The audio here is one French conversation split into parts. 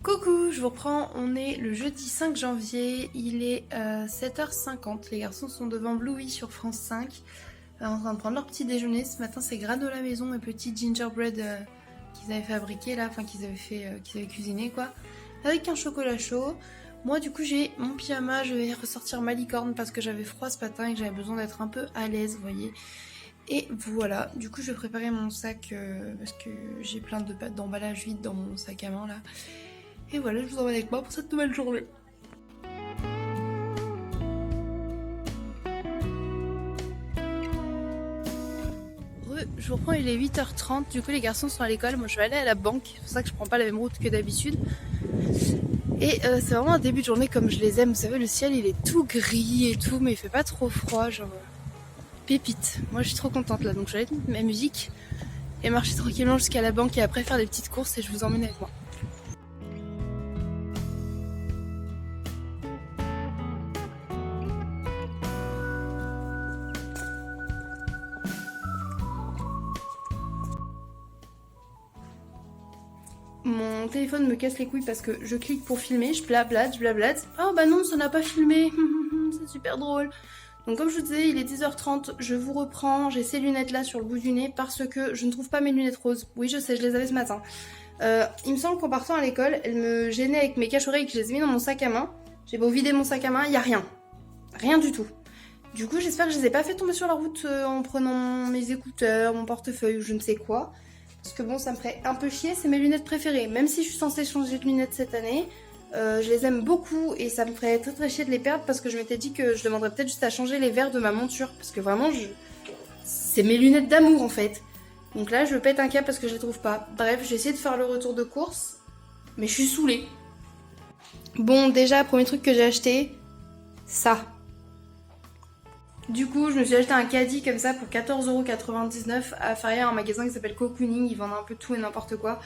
Coucou, je vous reprends, on est le jeudi 5 janvier, il est 7h50, les garçons sont devant Bluey sur France 5, en train de prendre leur petit déjeuner. Ce matin c'est granola maison et petit gingerbread qu'ils avaient fabriqué là, enfin qu'ils avaient cuisiné quoi, avec un chocolat chaud. Moi du coup j'ai mon pyjama, je vais ressortir ma licorne parce que j'avais froid ce matin et que j'avais besoin d'être un peu à l'aise, vous voyez. Et voilà, du coup je vais préparer mon sac parce que j'ai plein de pâtes d'emballage vide dans mon sac à main là. Et voilà, je vous emmène avec moi pour cette nouvelle journée. Je vous reprends, il est 8h30, du coup les garçons sont à l'école, moi je vais aller à la banque, c'est pour ça que je prends pas la même route que d'habitude. Et c'est vraiment un début de journée comme je les aime, vous savez le ciel il est tout gris et tout, mais il fait pas trop froid, genre pépite. Moi je suis trop contente là, donc je vais aller mettre ma musique et marcher tranquillement jusqu'à la banque et après faire des petites courses et je vous emmène avec moi. Mon téléphone me casse les couilles parce que je clique pour filmer, je blablate. Oh bah non, ça n'a pas filmé, c'est super drôle. Donc comme je vous disais, il est 10h30, je vous reprends, j'ai ces lunettes là sur le bout du nez parce que je ne trouve pas mes lunettes roses. Oui je sais, je les avais ce matin. Il me semble qu'en partant à l'école, elles me gênaient avec mes cache-oreilles que je les ai mis dans mon sac à main. J'ai beau vider mon sac à main, il n'y a rien. Rien du tout. Du coup j'espère que je les ai pas fait tomber sur la route en prenant mes écouteurs, mon portefeuille ou je ne sais quoi. Parce que bon, ça me ferait un peu chier, c'est mes lunettes préférées. Même si je suis censée changer de lunettes cette année, je les aime beaucoup et ça me ferait très chier de les perdre parce que je m'étais dit que je demanderais peut-être juste à changer les verres de ma monture. Parce que vraiment, c'est mes lunettes d'amour en fait. Donc là, je pète un câble parce que je les trouve pas. Bref, j'ai essayé de faire le retour de course, mais je suis saoulée. Bon, déjà, premier truc que j'ai acheté, ça. Du coup, je me suis acheté un caddie comme ça pour 14,99€ à Faria, un magasin qui s'appelle Cocooning. Ils vendent un peu tout et n'importe quoi.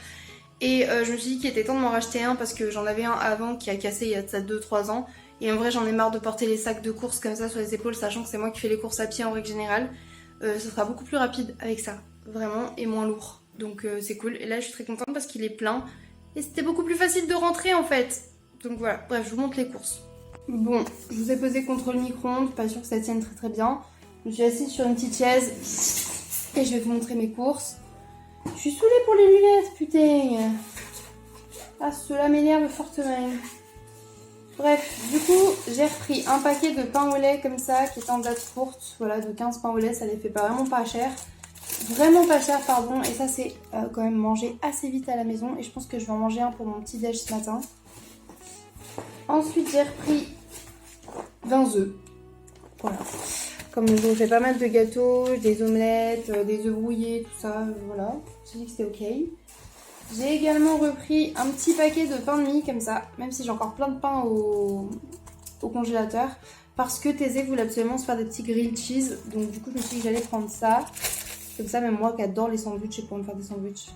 Et je me suis dit qu'il était temps de m'en racheter un parce que j'en avais un avant qui a cassé il y a de ça 2-3 ans. Et en vrai, j'en ai marre de porter les sacs de courses comme ça sur les épaules, sachant que c'est moi qui fais les courses à pied en règle générale. Ce sera beaucoup plus rapide avec ça, vraiment, et moins lourd. Donc c'est cool. Et là, je suis très contente parce qu'il est plein. Et c'était beaucoup plus facile de rentrer en fait. Donc voilà, bref, je vous montre les courses. Bon, je vous ai posé contre le micro-ondes, pas sûr que ça tienne très bien. Je me suis assise sur une petite chaise et je vais vous montrer mes courses. Je suis saoulée pour les lunettes, putain. Ah, cela m'énerve fortement. Bref, du coup, j'ai repris un paquet de pain au lait comme ça, qui est en date courte. Voilà, de 15 pains au lait, ça les fait pas vraiment pas cher. Vraiment pas cher, pardon. Et ça, c'est quand même mangé assez vite à la maison. Et je pense que je vais en manger un pour mon petit déj ce matin. Ensuite, j'ai repris 20 œufs. Voilà. Comme je fais pas mal de gâteaux, des omelettes, des œufs brouillés, tout ça, voilà. J'ai dit que c'était ok. J'ai également repris un petit paquet de pain de mie comme ça, même si j'ai encore plein de pain au congélateur. Parce que Thésée voulait absolument se faire des petits grilled cheese. Donc du coup, je me suis dit que j'allais prendre ça. Comme ça, même moi qui adore les sandwichs, je pourrais me faire des sandwichs.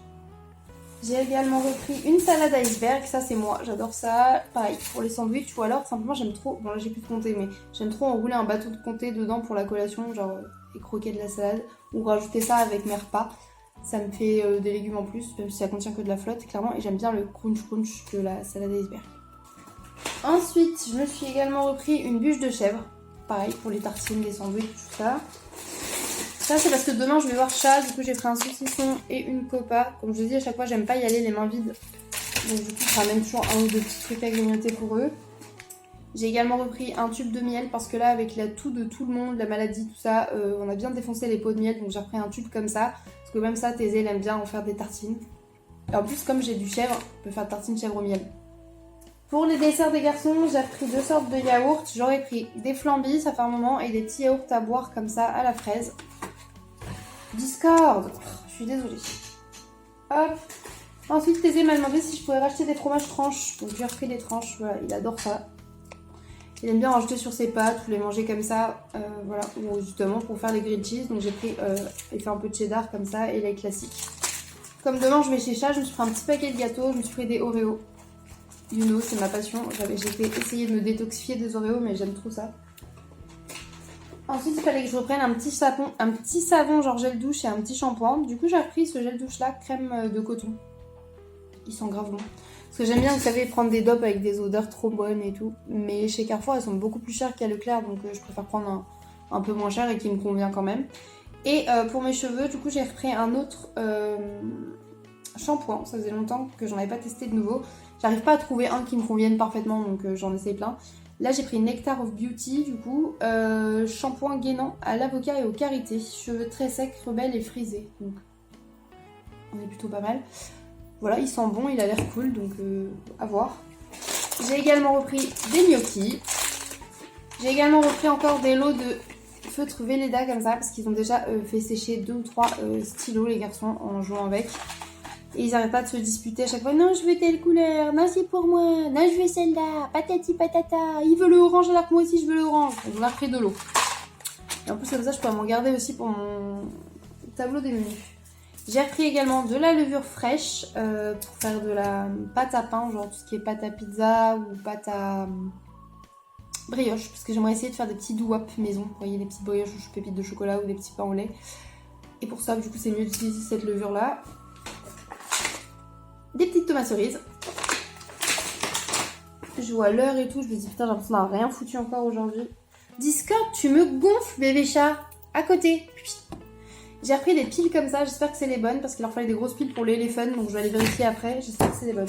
J'ai également repris une salade iceberg, ça c'est moi, j'adore ça, pareil pour les sandwichs ou alors simplement j'aime trop, bon là j'ai plus de comté mais j'aime trop enrouler un bâton de comté dedans pour la collation, genre et croquer de la salade ou rajouter ça avec mes repas, ça me fait des légumes en plus, même si ça contient que de la flotte clairement et j'aime bien le crunch de la salade iceberg. Ensuite je me suis également repris une bûche de chèvre, pareil pour les tartines, les sandwichs, tout ça. Ça c'est parce que demain je vais voir chat, du coup j'ai pris un saucisson et une copa. Comme je vous dis à chaque fois j'aime pas y aller les mains vides. Donc du coup je ramène toujours un ou deux petits trucs à grignoter pour eux. J'ai également repris un tube de miel parce que là avec la toux de tout le monde, la maladie, tout ça, on a bien défoncé les pots de miel. Donc j'ai repris un tube comme ça. Parce que même ça Thésée elle aime bien en faire des tartines. Et en plus comme j'ai du chèvre, on peut faire tartine chèvre au miel. Pour les desserts des garçons, j'ai repris deux sortes de yaourts. J'aurais pris des flambis, ça fait un moment, et des petits yaourts à boire comme ça à la fraise. Discord, je suis désolée. Hop. Ensuite, Thésée m'a demandé si je pouvais racheter des fromages tranches. Donc j'ai repris des tranches, voilà, il adore ça. Il aime bien rajouter sur ses pâtes ou les manger comme ça, voilà, ou justement pour faire les grilled cheese. Donc j'ai pris et fait un peu de cheddar comme ça et les classiques. Comme demain je vais chez chat, je me suis pris un petit paquet de gâteaux, je me suis pris des Oreos. You know, c'est ma passion. J'ai essayé de me détoxifier des Oreos, mais j'aime trop ça. Ensuite, il fallait que je reprenne un petit savon genre gel douche et un petit shampoing. Du coup, j'ai repris ce gel douche là, crème de coton. Il sent grave bon. Parce que j'aime bien, vous savez, prendre des dopes avec des odeurs trop bonnes et tout. Mais chez Carrefour, elles sont beaucoup plus chères qu'à Leclerc, donc je préfère prendre un peu moins cher et qui me convient quand même. Et pour mes cheveux, du coup, j'ai repris un autre shampoing. Ça faisait longtemps que j'en avais pas testé de nouveau. J'arrive pas à trouver un qui me convienne parfaitement, donc j'en essaye plein. Là, j'ai pris Nectar of Beauty, du coup, shampoing gainant à l'avocat et aux karités. Cheveux très secs, rebelles et frisés. Donc, on est plutôt pas mal. Voilà, il sent bon, il a l'air cool, donc à voir. J'ai également repris des gnocchis. J'ai également repris encore des lots de feutre Velleda comme ça, parce qu'ils ont déjà fait sécher 2 ou 3 stylos, les garçons, en jouant avec. Et ils n'arrêtent pas de se disputer à chaque fois. Non, je veux telle couleur, non, c'est pour moi, non, je veux celle-là, patati patata, il veut le orange alors que moi aussi je veux le orange. Donc on a repris de l'eau. Et en plus, comme ça, je peux m'en garder aussi pour mon tableau des menus. J'ai repris également de la levure fraîche pour faire de la pâte à pain, genre tout ce qui est pâte à pizza ou pâte à brioche, parce que j'aimerais essayer de faire des petits do-wop maison. Vous voyez, des petites brioches aux pépites de chocolat ou des petits pains au lait. Et pour ça, du coup, c'est mieux d'utiliser cette levure-là. Des petites tomates cerises. Je vois l'heure et tout, je me dis putain, j'ai l'impression d'avoir rien foutu encore aujourd'hui. Discord, tu me gonfles, bébé chat. À côté. J'ai repris des piles comme ça, j'espère que c'est les bonnes parce qu'il leur fallait des grosses piles pour les fun, donc je vais aller vérifier après, j'espère que c'est les bonnes.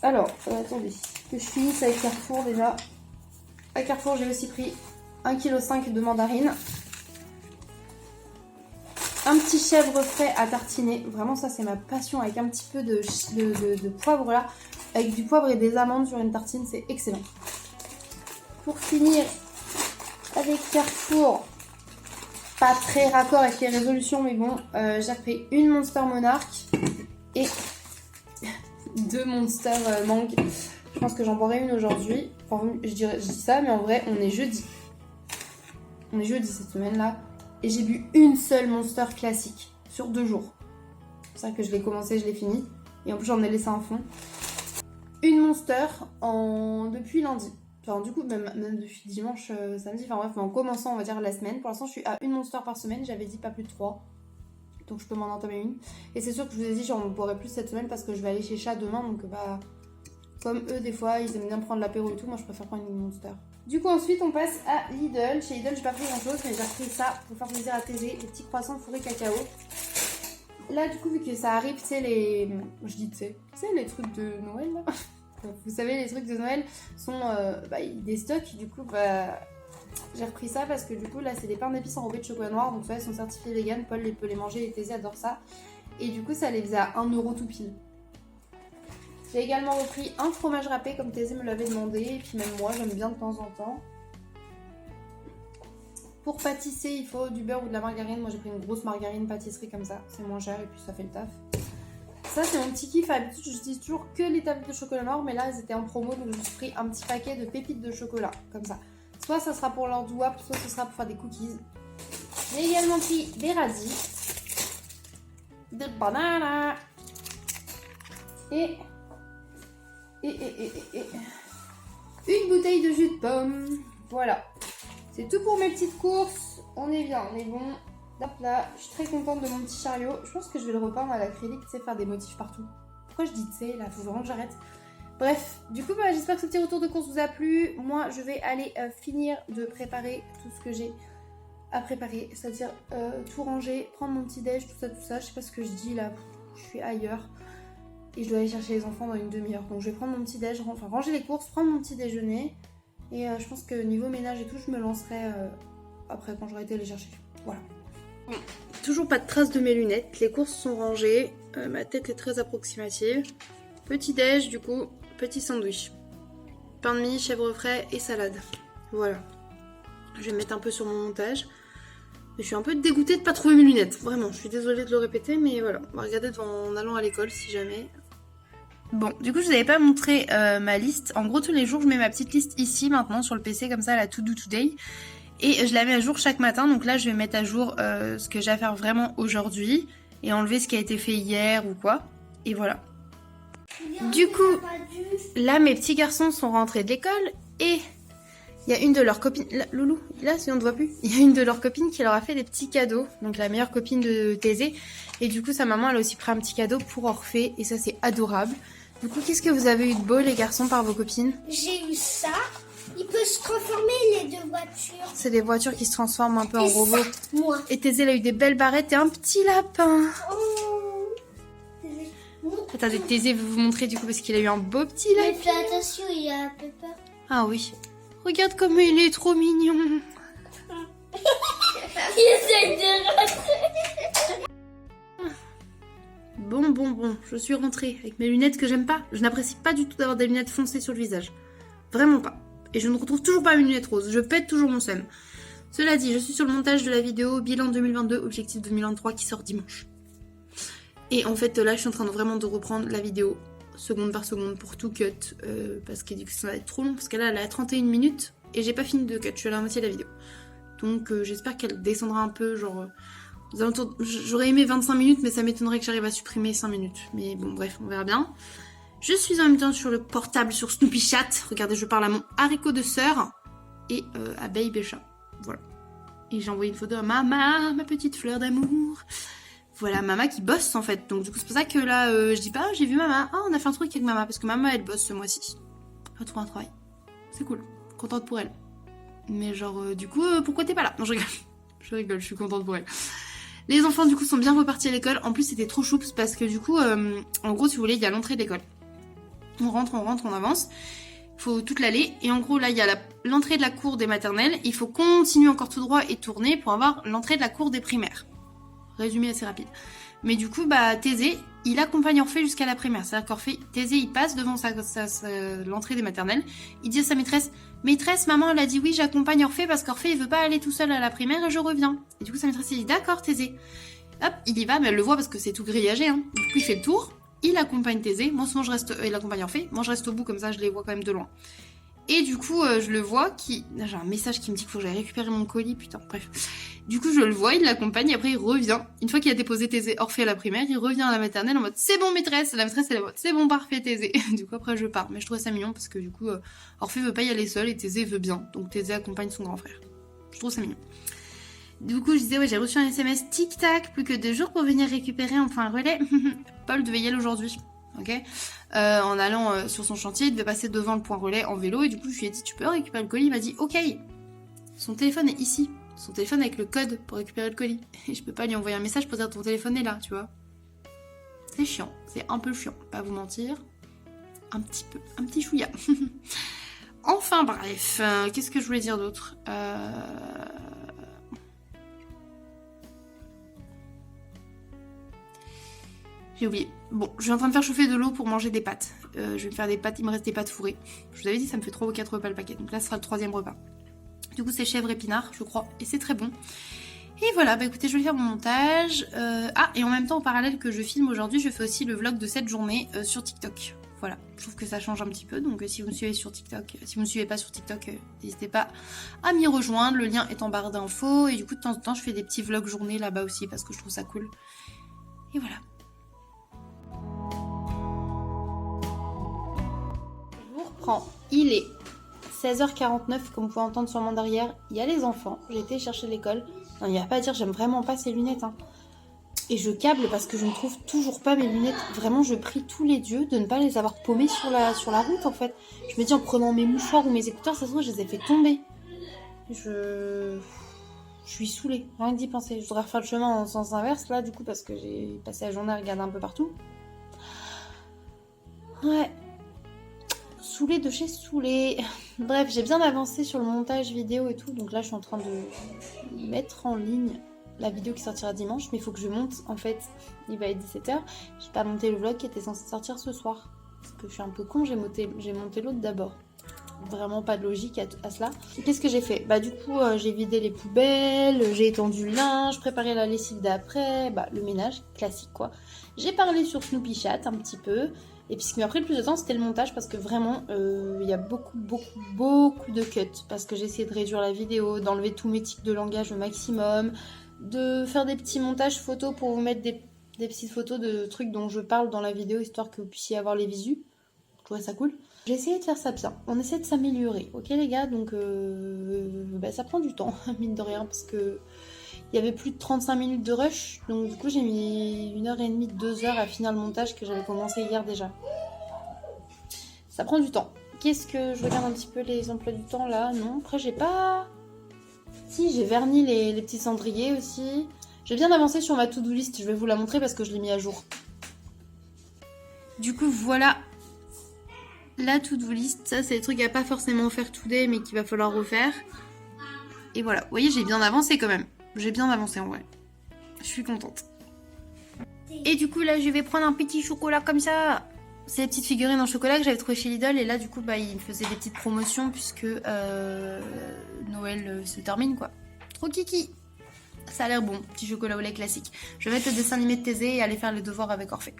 Alors, attendez, que je finisse avec Carrefour déjà. À Carrefour, j'ai aussi pris 1,5 kg de mandarines. Un petit chèvre frais à tartiner, vraiment ça c'est ma passion, avec un petit peu de poivre là, avec du poivre et des amandes sur une tartine, c'est excellent. Pour finir avec Carrefour, pas très raccord avec les résolutions, mais bon, j'ai repris une Monster Monarch et 2 Monster Mangue. Je pense que j'en boirai une aujourd'hui. Enfin, je dis ça, mais en vrai, on est jeudi. On est jeudi cette semaine-là. Et j'ai bu une seule Monster classique sur 2 jours. C'est ça que je l'ai commencé, je l'ai fini. Et en plus, j'en ai laissé un fond. Une Monster depuis lundi. Enfin, du coup, même depuis dimanche, samedi, enfin bref, en commençant, on va dire, la semaine. Pour l'instant, je suis à une Monster par semaine. J'avais dit pas plus de 3. Donc, je peux m'en entamer une. Et c'est sûr que je vous ai dit, j'en boirai plus cette semaine parce que je vais aller chez Chat demain. Donc, bah, comme eux, des fois, ils aiment bien prendre l'apéro et tout. Moi, je préfère prendre une Monster. Du coup, ensuite, on passe à Lidl. Chez Lidl, j'ai pas pris grand chose, mais j'ai repris ça pour faire plaisir à Thésée. Les petits croissants fourrés cacao. Là, du coup, vu que ça arrive, tu sais, les. Je dis, tu sais, les trucs de Noël là. Vous savez, les trucs de Noël sont des stocks. Du coup, j'ai repris ça parce que du coup, là, c'est des pains d'épices enrobés de chocolat noir. Donc, ça, ils sont certifiés vegan. Paul peut les manger et Thésée adore ça. Et du coup, ça les faisait à 1€ tout pile. J'ai également repris un fromage râpé comme Thésée me l'avait demandé. Et puis, même moi, j'aime bien de temps en temps. Pour pâtisser, il faut du beurre ou de la margarine. Moi, j'ai pris une grosse margarine pâtisserie comme ça. C'est moins cher et puis ça fait le taf. Ça, c'est mon petit kiff. À l'habitude, j'utilise toujours que les tablettes de chocolat noir, mais là, elles étaient en promo, donc j'ai pris un petit paquet de pépites de chocolat, comme ça. Soit ça sera pour leur do-wop, soit ce sera pour faire des cookies. J'ai également pris des radis, des bananes et une bouteille de jus de pomme. Voilà. C'est tout pour mes petites courses. On est bien, on est bon. Hop là, je suis très contente de mon petit chariot. Je pense que je vais le repeindre à l'acrylique, tu sais, faire des motifs partout. Pourquoi je dis tu sais, là, faut vraiment que j'arrête. Bref, du coup, j'espère que ce petit retour de course vous a plu. Moi, je vais aller finir de préparer tout ce que j'ai à préparer. C'est-à-dire tout ranger, prendre mon petit déj, tout ça. Je sais pas ce que je dis là, je suis ailleurs. Et je dois aller chercher les enfants dans une demi-heure. Donc je vais prendre mon petit déj, enfin ranger les courses, prendre mon petit déjeuner. Et je pense que niveau ménage et tout, je me lancerai après quand j'aurai été les chercher. Voilà. Toujours pas de traces de mes lunettes, les courses sont rangées, ma tête est très approximative. Petit déj du coup, petit sandwich. Pain de mie, chèvre frais et salade. Voilà. Je vais me mettre un peu sur mon montage. Je suis un peu dégoûtée de pas trouver mes lunettes, vraiment, je suis désolée de le répéter, mais voilà. On va regarder en allant à l'école si jamais. Bon, du coup je vous avais pas montré ma liste. En gros tous les jours je mets ma petite liste ici maintenant sur le PC comme ça, la To Do Today. Et je la mets à jour chaque matin, donc là je vais mettre à jour ce que j'ai à faire vraiment aujourd'hui et enlever ce qui a été fait hier ou quoi. Et voilà. Du coup, là mes petits garçons sont rentrés de l'école et il y a une de leurs copines, là, Loulou, là si on ne voit plus, il y a une de leurs copines qui leur a fait des petits cadeaux, donc la meilleure copine de Thésée. Et du coup sa maman elle a aussi pris un petit cadeau pour Orphée et ça c'est adorable. Du coup, qu'est-ce que vous avez eu de beau les garçons par vos copines? J'ai eu ça. Il peut se transformer les deux voitures. C'est des voitures qui se transforment un peu en Et ça, robots. moi. Et Thésée, elle a eu des belles barrettes et un petit lapin. Oh. Attendez, Thésée veut vous montrer du coup parce qu'il a eu un beau petit Mais lapin. fais attention, il y a un peu peur. Ah oui. Regarde comme il est trop mignon. Il essaye de rentrer. Bon, je suis rentrée avec mes lunettes que j'aime pas. Je n'apprécie pas du tout d'avoir des lunettes foncées sur le visage. Vraiment pas. Et je ne retrouve toujours pas mes lunettes roses. Je pète toujours mon seum. Cela dit, je suis sur le montage de la vidéo Bilan 2022, Objectif 2023 qui sort dimanche. Et en fait, là, je suis en train de reprendre la vidéo seconde par seconde pour tout cut. Parce que ça va être trop long. Parce que là, elle a 31 minutes et j'ai pas fini de cut. Je suis à la moitié de la vidéo. Donc, j'espère qu'elle descendra un peu, genre... J'aurais aimé 25 minutes, mais ça m'étonnerait que j'arrive à supprimer 5 minutes. Mais bon, bref, on verra bien. Je suis en même temps sur le portable, sur Snoopy Chat. Regardez, je parle à mon haricot de sœur et à Baby Chat. Voilà. Et j'ai envoyé une photo à Mama, ma petite fleur d'amour. Voilà, Mama qui bosse en fait. Donc du coup, c'est pour ça que là, je dis pas, j'ai vu Mama. Ah, on a fait un truc avec Mama, parce que Mama, elle bosse ce mois-ci. Elle a trouvé un travail. C'est cool. Contente pour elle. Mais genre, du coup, pourquoi t'es pas là? Non, je rigole. Je rigole, je suis contente pour elle. Les enfants, du coup, sont bien repartis à l'école. En plus, c'était trop choups parce que, du coup, en gros, si vous voulez, il y a l'entrée de l'école. On rentre, on avance. Il faut toute l'allée. Et en gros, là, il y a l'entrée de la cour des maternelles. Il faut continuer encore tout droit et tourner pour avoir l'entrée de la cour des primaires. Résumé assez rapide. Mais du coup, bah, Thésée, il accompagne Orphée jusqu'à la primaire. C'est-à-dire qu'Orphée, Thésée, il passe devant l'entrée des maternelles. Il dit à sa maîtresse, maîtresse, maman, elle a dit oui, j'accompagne Orphée parce qu'Orphée, il veut pas aller tout seul à la primaire et je reviens. Et du coup, sa maîtresse, il dit, d'accord, Thésée. Hop, il y va, mais elle le voit parce que c'est tout grillagé, hein. Du coup, il fait le tour. Il accompagne Thésée. Moi, souvent, je reste, il accompagne Orphée. Moi, je reste au bout, comme ça, je les vois quand même de loin. Et du coup, je le vois qui... J'ai un message qui me dit qu'il faut que j'aille récupérer mon colis, putain, bref. Du coup, je le vois, il l'accompagne, et après, il revient. Une fois qu'il a déposé Thésée Orphée à la primaire, il revient à la maternelle en mode « C'est bon, maîtresse !» La maîtresse, elle est en mode « C'est bon, parfait, Thésée !» Du coup, après, je pars. Mais je trouvais ça mignon, parce que du coup, Orphée veut pas y aller seul, et Thésée veut bien. Donc, Thésée accompagne son grand frère. Je trouve ça mignon. Du coup, je disais, ouais, j'ai reçu un SMS tic-tac, plus que 2 jours pour venir récupérer un point relais. Paul devait y aller aujourd'hui. Ok, en allant sur son chantier, il devait passer devant le point relais en vélo et du coup je lui ai dit tu peux récupérer le colis, il m'a dit ok. Son téléphone est ici, son téléphone avec le code pour récupérer le colis. Et je peux pas lui envoyer un message pour dire ton téléphone est là, tu vois. C'est chiant, c'est un peu chiant, pas vous mentir. Un petit peu, un petit chouïa. Enfin bref, qu'est-ce que je voulais dire d'autre J'ai oublié. Bon, je suis en train de faire chauffer de l'eau pour manger des pâtes. Je vais me faire des pâtes, il me reste des pâtes fourrées. Je vous avais dit, ça me fait 3 ou 4 repas le paquet. Donc là, ce sera le 3e repas. Du coup, c'est chèvre épinard, je crois. Et c'est très bon. Et voilà, bah écoutez, je vais faire mon montage. Ah, et en même temps, en parallèle que je filme aujourd'hui, je fais aussi le vlog de cette journée sur TikTok. Voilà, je trouve que ça change un petit peu. Donc si vous me suivez sur TikTok, si vous ne me suivez pas sur TikTok, n'hésitez pas à m'y rejoindre. Le lien est en barre d'infos. Et du coup, de temps en temps, je fais des petits vlogs journée là-bas aussi parce que je trouve ça cool. Et voilà. Il est 16h49, comme vous pouvez entendre sûrement derrière. Il y a les enfants, j'ai été chercher l'école. Non, il n'y a pas à dire, j'aime vraiment pas ces lunettes. Hein. Et je câble parce que je ne trouve toujours pas mes lunettes. Vraiment, je prie tous les dieux de ne pas les avoir paumées sur la route en fait. Je me dis en prenant mes mouchoirs ou mes écouteurs, ça se trouve, je les ai fait tomber. Je suis saoulée, rien que d'y penser. Je voudrais refaire le chemin en sens inverse là, du coup, parce que j'ai passé la journée à regarder un peu partout. Ouais. Saoulée de chez saoulée. Bref, j'ai bien avancé sur le montage vidéo et tout, donc là je suis en train de mettre en ligne la vidéo qui sortira dimanche, mais il faut que je monte, en fait, il va être 17h, j'ai pas monté le vlog qui était censé sortir ce soir, parce que je suis un peu con, j'ai monté l'autre d'abord. Vraiment pas de logique à cela. Qu'est-ce que j'ai fait? Bah du coup, j'ai vidé les poubelles, j'ai étendu le linge, préparé la lessive d'après, bah le ménage, classique quoi. J'ai parlé sur Snoopy Chat un petit peu. Et puis ce qui m'a pris le plus de temps, c'était le montage parce que vraiment, il y a beaucoup de cuts. Parce que j'ai essayé de réduire la vidéo, d'enlever tous mes tics de langage au maximum, de faire des petits montages photos pour vous mettre des petites photos de trucs dont je parle dans la vidéo, histoire que vous puissiez avoir les visus. Je trouvais ça cool. J'ai essayé de faire ça bien. On essaie de s'améliorer, ok les gars? Donc bah, ça prend du temps, mine de rien, parce que... Il y avait plus de 35 minutes de rush, donc du coup j'ai mis 1h30, 2h à finir le montage que j'avais commencé hier déjà. Ça prend du temps. Qu'est-ce que... Je regarde un petit peu les emplois du temps là. Non, après j'ai pas... Si, j'ai verni les petits cendriers aussi. J'ai bien avancé sur ma to-do list. Je vais vous la montrer parce que je l'ai mis à jour. Du coup, voilà la to-do list. Ça, c'est des trucs à pas forcément faire today, mais qu'il va falloir refaire. Et voilà. Vous voyez, j'ai bien avancé quand même. J'ai bien avancé en vrai. Je suis contente. Et du coup, là, je vais prendre un petit chocolat comme ça. C'est les petites figurines en chocolat que j'avais trouvé chez Lidl. Et là, du coup, bah, ils me faisaient des petites promotions puisque Noël se termine, quoi. Trop kiki. Ça a l'air bon. Petit chocolat au lait classique. Je vais mettre le dessin animé de Thésée et aller faire les devoirs avec Orphée.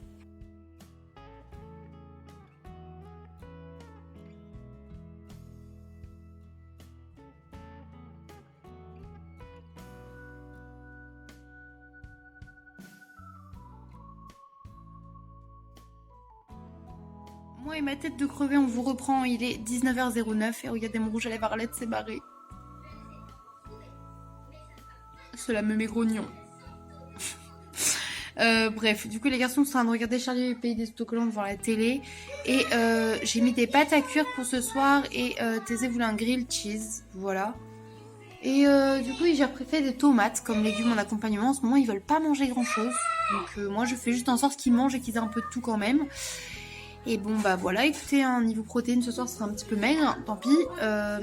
Moi et ma tête de crever, on vous reprend. Il est 19h09 et regardez mon rouge à lèvres Arlette s'est barré. Cela me met grognon. Bref, du coup les garçons sont en train de regarder Charlie et le pays des autocollants devant la télé. Et j'ai mis des pâtes à cuire pour ce soir et Thésée voulait un grilled cheese. Voilà. Et du coup j'ai préféré des tomates comme légumes en accompagnement. En ce moment ils veulent pas manger grand chose. Donc moi je fais juste en sorte qu'ils mangent et qu'ils aient un peu de tout quand même. Et bon bah voilà, écoutez, niveau protéines ce soir ce sera un petit peu maigre, tant pis.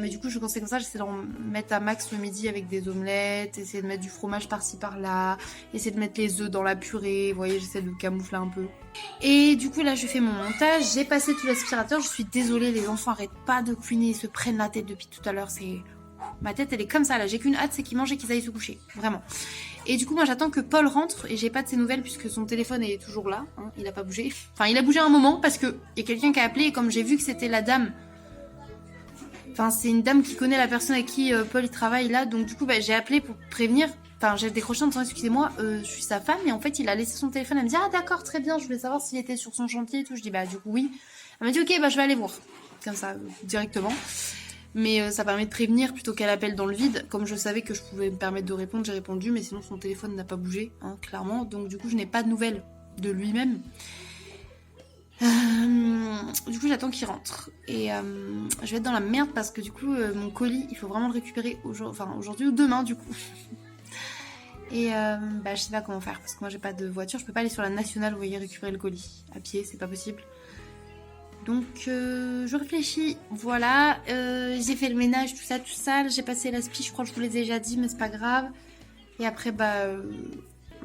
Mais du coup je conseille comme ça, j'essaie d'en mettre à max le midi avec des omelettes, essayer de mettre du fromage par-ci par-là, essayer de mettre les œufs dans la purée, vous voyez, j'essaie de camoufler un peu. Et du coup là je fais mon montage, j'ai passé tout l'aspirateur, je suis désolée, les enfants arrêtent pas de couiner, ils se prennent la tête depuis tout à l'heure, c'est... Ma tête elle est comme ça là, j'ai qu'une hâte, c'est qu'ils mangent et qu'ils aillent se coucher, vraiment. Et du coup moi j'attends que Paul rentre et j'ai pas de ses nouvelles puisque son téléphone est toujours là, hein, il a pas bougé. Enfin il a bougé un moment parce que y a quelqu'un qui a appelé et comme j'ai vu que c'était la dame, enfin c'est une dame qui connaît la personne avec qui Paul il travaille là, donc du coup bah, j'ai appelé pour prévenir, enfin j'ai décroché en disant excusez-moi, je suis sa femme et en fait il a laissé son téléphone, elle me dit ah d'accord très bien, je voulais savoir s'il était sur son chantier et tout, je dis bah du coup oui. Elle m'a dit ok bah je vais aller voir, comme ça directement. Mais ça permet de prévenir plutôt qu'elle appelle dans le vide. Comme je savais que je pouvais me permettre de répondre, j'ai répondu, mais sinon son téléphone n'a pas bougé, hein, clairement. Donc du coup, je n'ai pas de nouvelles de lui-même. Du coup, j'attends qu'il rentre. Et je vais être dans la merde parce que du coup, mon colis, il faut vraiment le récupérer aujourd'hui ou demain, du coup. Et bah, je sais pas comment faire parce que moi, j'ai pas de voiture. Je peux pas aller sur la nationale, vous voyez, récupérer le colis. À pied, c'est pas possible. Donc je réfléchis, voilà, j'ai fait le ménage, tout ça, j'ai passé l'aspi, je crois que je vous l'ai déjà dit, mais c'est pas grave. Et après, bah,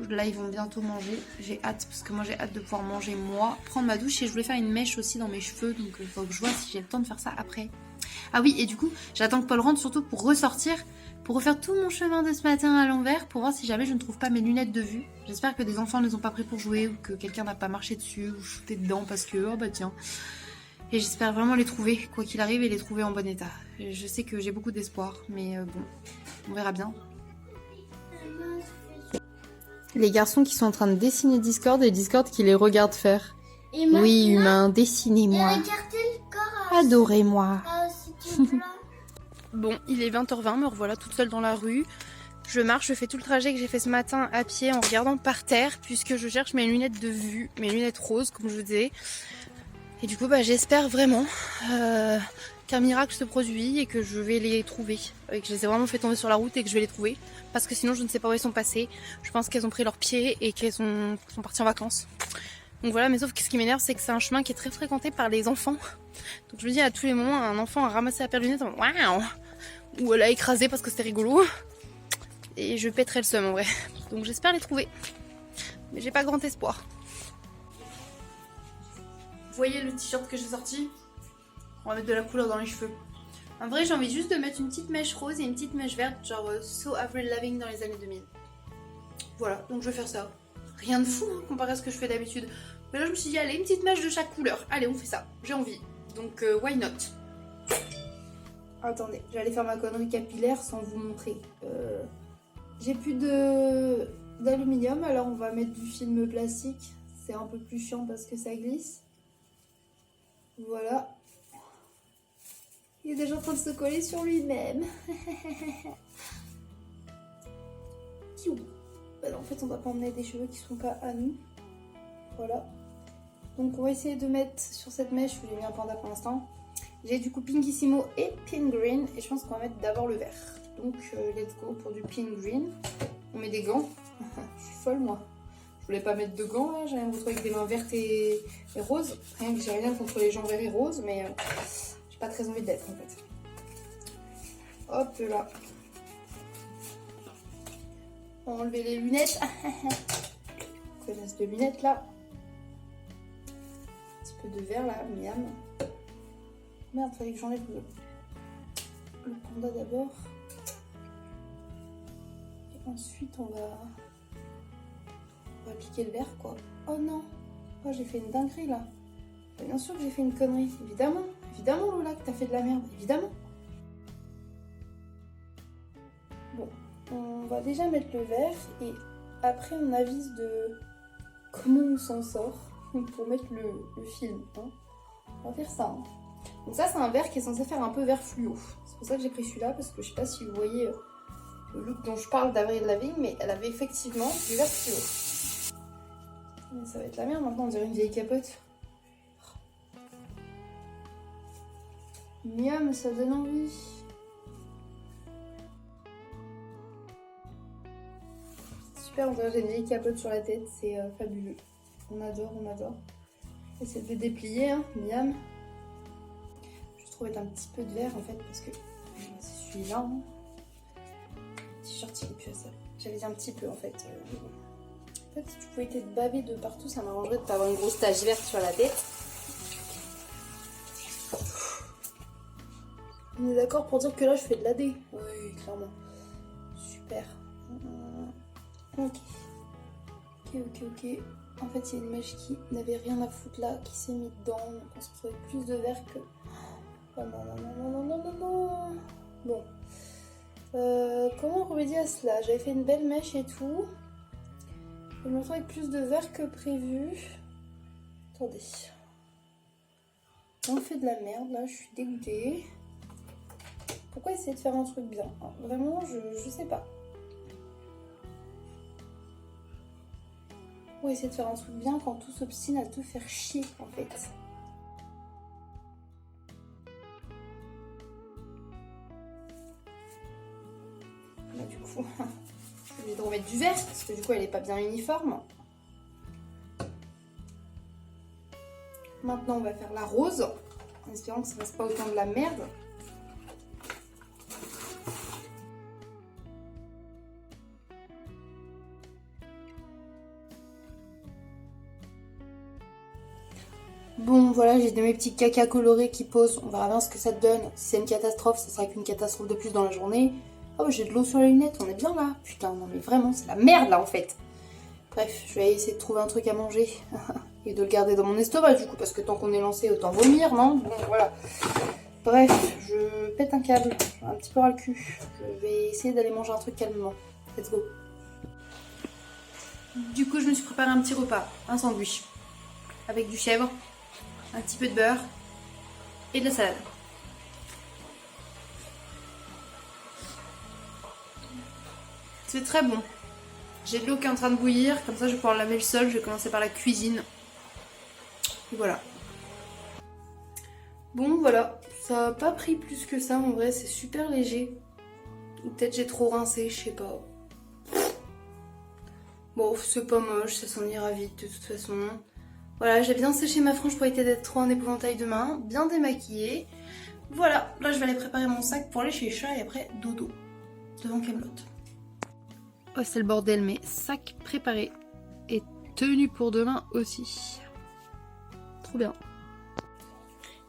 là ils vont bientôt manger, j'ai hâte, parce que moi j'ai hâte de pouvoir manger moi, prendre ma douche et je voulais faire une mèche aussi dans mes cheveux, donc il faut que je vois si j'ai le temps de faire ça après. Ah oui, et du coup, j'attends que Paul rentre surtout pour ressortir, pour refaire tout mon chemin de ce matin à l'envers, pour voir si jamais je ne trouve pas mes lunettes de vue. J'espère que des enfants ne les ont pas pris pour jouer, ou que quelqu'un n'a pas marché dessus, ou shooté dedans, parce que, oh bah tiens... Et j'espère vraiment les trouver, quoi qu'il arrive, et les trouver en bon état. Je sais que j'ai beaucoup d'espoir, mais bon, on verra bien. Les garçons qui sont en train de dessiner Discord et Discord qui les regarde faire. Et oui, humain, dessinez-moi. Adorez-moi. Bon, il est 20h20, me revoilà toute seule dans la rue. Je marche, je fais tout le trajet que j'ai fait ce matin à pied en regardant par terre, puisque je cherche mes lunettes de vue, mes lunettes roses, comme je vous disais. Et du coup, bah, j'espère vraiment qu'un miracle se produit et que je vais les trouver. Et que je les ai vraiment fait tomber sur la route et que je vais les trouver. Parce que sinon, je ne sais pas où elles sont passées. Je pense qu'elles ont pris leurs pieds et qu'elles sont parties en vacances. Donc voilà, mais sauf que ce qui m'énerve, c'est que c'est un chemin qui est très fréquenté par les enfants. Donc je me dis à tous les moments, un enfant a ramassé la paire de lunettes, waouh, ou elle a écrasé parce que c'était rigolo. Et je pèterai le seum en vrai. Donc j'espère les trouver. Mais j'ai pas grand espoir. Vous voyez le t-shirt que j'ai sorti? On va mettre de la couleur dans les cheveux. En vrai, j'ai envie juste de mettre une petite mèche rose et une petite mèche verte, genre So Avril Lavigne dans les années 2000. Voilà, donc je vais faire ça. Rien de fou hein, comparé à ce que je fais d'habitude. Mais là, je me suis dit, allez, une petite mèche de chaque couleur. Allez, on fait ça. J'ai envie. Donc, why not? Attendez, j'allais faire ma connerie capillaire sans vous montrer. J'ai plus d'aluminium, alors on va mettre du film plastique. C'est un peu plus chiant parce que ça glisse. Voilà. Il est déjà en train de se coller sur lui-même. En fait, on va pas emmener des cheveux qui sont pas à nous. Voilà. Donc on va essayer de mettre sur cette mèche, je vous ai mis un panda pour l'instant. J'ai du coup Pinkissimo et Pink Green et je pense qu'on va mettre d'abord le vert. Donc let's go pour du Pink Green. On met des gants. Je suis folle moi. Je voulais pas mettre de gants là, j'allais me retrouver avec des mains vertes et roses. Rien que j'ai rien contre les gens verts et roses, mais j'ai pas très envie d'être en fait. Hop là. On va enlever les lunettes. Connasse de lunettes là. Un petit peu de vert là, miam. Merde, fallait que j'enlève le panda d'abord. Et ensuite on va appliquer le vert quoi. Oh non. Oh j'ai fait une dinguerie là. Bien sûr que j'ai fait une connerie. Évidemment. Évidemment Lola que t'as fait de la merde. Évidemment. Bon. On va déjà mettre le vert et après on avise de comment on s'en sort pour mettre le film. Hein. On va faire ça. Hein. Donc ça c'est un vert qui est censé faire un peu vert fluo. C'est pour ça que j'ai pris celui-là parce que je sais pas si vous voyez le look dont je parle d'Avril Lavigne, mais elle avait effectivement du vert fluo. Mais ça va être la merde maintenant, on dirait une vieille capote. Miam, ça donne envie. Super, on dirait j'ai une vieille capote sur la tête, c'est fabuleux. On adore, on adore. Essayez de le déplier, hein, miam. Je trouve un petit peu de vert en fait parce que c'est celui-là. Hein. Le t-shirt il est plus à ça. J'avais dit un petit peu en fait. En fait, si tu pouvais être bavé de partout, ça m'arrangerait de pas avoir une grosse tache verte sur la tête. On est d'accord pour dire que là je fais de l'AD. Oui, clairement. Super. Ok. Ok. En fait, il y a une mèche qui n'avait rien à foutre là, qui s'est mise dedans. Donc on se retrouve avec plus de vert que... Oh non. Bon. Comment remédier à cela? J'avais fait une belle mèche et tout. Je me retrouve avec plus de vert que prévu. Attendez. On fait de la merde là, je suis dégoûtée. Pourquoi essayer de faire un truc bien? Vraiment, je sais pas. Pourquoi essayer de faire un truc bien quand tout s'obstine à te faire chier en fait? Là, du coup, je suis obligée de remettre du vert parce que du coup elle est pas bien uniforme. Maintenant on va faire la rose en espérant que ça fasse pas autant de la merde. Bon voilà, j'ai de mes petits cacas colorés qui posent, on verra bien ce que ça te donne. Si c'est une catastrophe, ça sera qu'une catastrophe de plus dans la journée. Oh j'ai de l'eau sur les lunettes, on est bien là. Putain non mais vraiment c'est la merde là en fait. Bref, je vais essayer de trouver un truc à manger et de le garder dans mon estomac du coup parce que tant qu'on est lancé autant vomir non? Bon voilà. Bref, je pète un câble, j'ai un petit peu ras le cul. Je vais essayer d'aller manger un truc calmement. Let's go. Du coup je me suis préparé un petit repas, un sandwich avec du chèvre, un petit peu de beurre et de la salade. C'est très bon. J'ai de l'eau qui est en train de bouillir, comme ça je vais pouvoir laver le sol, je vais commencer par la cuisine. Et voilà. Bon voilà, ça n'a pas pris plus que ça en vrai, c'est super léger. Ou peut-être j'ai trop rincé, je sais pas. Bon, c'est pas moche, ça s'en ira vite de toute façon. Voilà, j'ai bien séché ma frange pour éviter d'être trop en épouvantail demain, bien démaquillée. Voilà, là je vais aller préparer mon sac pour aller chez les chats et après dodo, devant Camelot. Oh c'est le bordel, mais sac préparé et tenue pour demain aussi. Trop bien.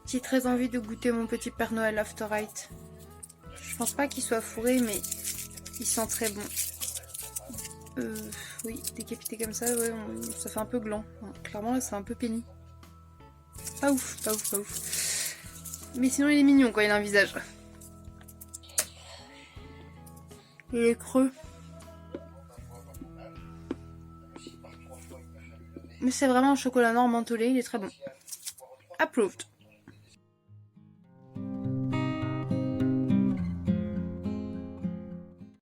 J'ai très envie de goûter mon petit Père Noël After Eight. Je pense pas qu'il soit fourré, mais il sent très bon. Oui, décapité comme ça, ouais, ça fait un peu gland. Clairement là c'est un peu péni. Pas ouf. Mais sinon il est mignon quand il a un visage. Il est creux. Mais c'est vraiment un chocolat noir mentholé, il est très bon. Approved.